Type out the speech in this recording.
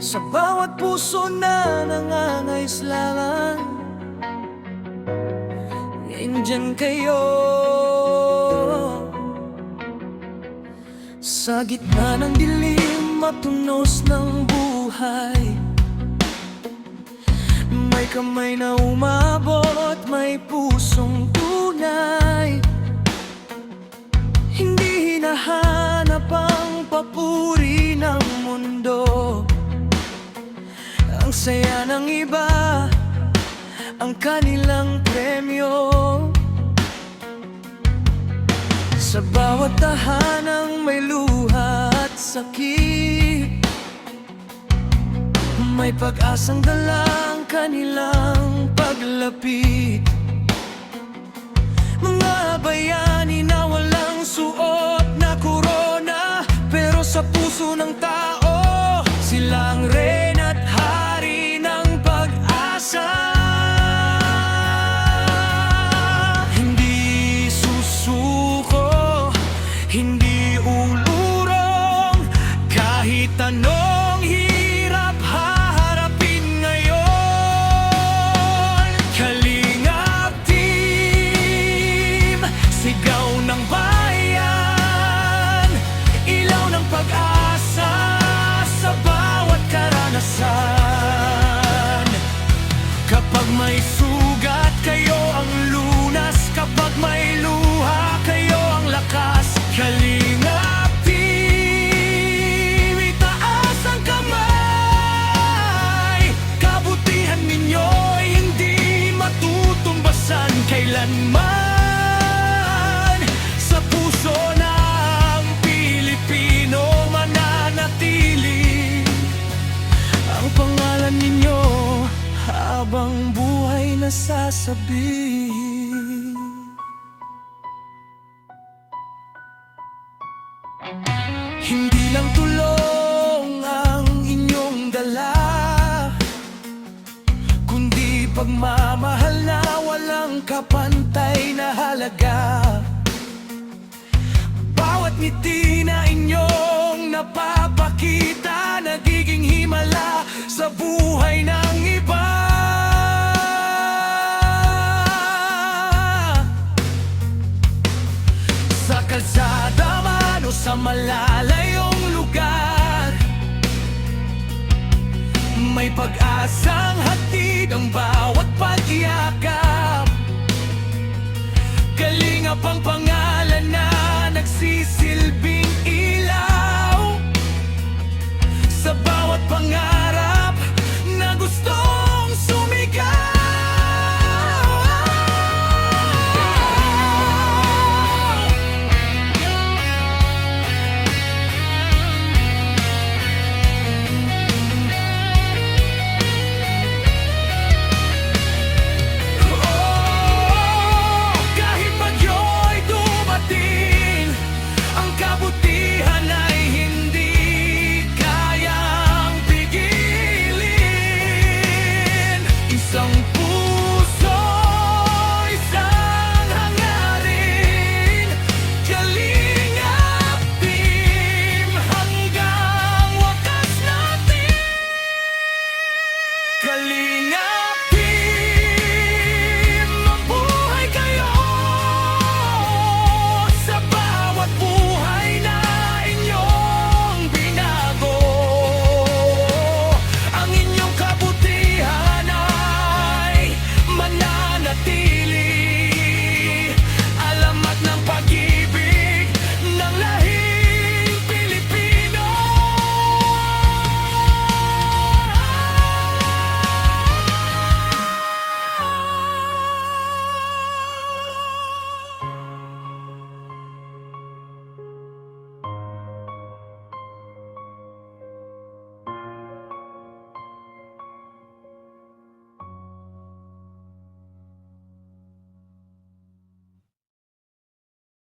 Sa bawat puso na nangangailangan, nandyan kayo. Sa gitna ng dilim at tunos ng buhay, may kamay na umabot, may pusong tunay. Hindi hinahanap ang papuri ng mundo, ang saya ng iba, ang kanilang premyo. Sa bawat tahanang may luha at sakit, may pag-asang dalang kanilang paglapit. Mga bayani na walang suot na korona, pero sa puso ng tao, silang reyna at hari ng pag-asa. Hindi susuko, hindi ulurong, kahit anong hirap haharapin ngayon. Kalingap Team, sigaw ng bayan, ilaw ng pag-asa sa bawat karanasan. Kapag may sugat, kayo ang lunas. Kapag may luha, kayo ang lakas. Kalingap Team, itaas ang kamay. Kabutihan ninyo'y hindi matutumbasan kailanman. Sa puso ng Pilipino mananatili ang pangalan ninyo habang buhay nasasabi. Hindi lang tulong ang inyong dala, kundi pagmamahal na walang kapantay na halaga. Bawat ngiti na inyong napapakita, nagiging himala sa buhay ng iba. Sa kalsada man o sa malalayong lugar, may pag-asang hatid ang bawat pag-iakap. Kalingap ang pangalan na nagsisi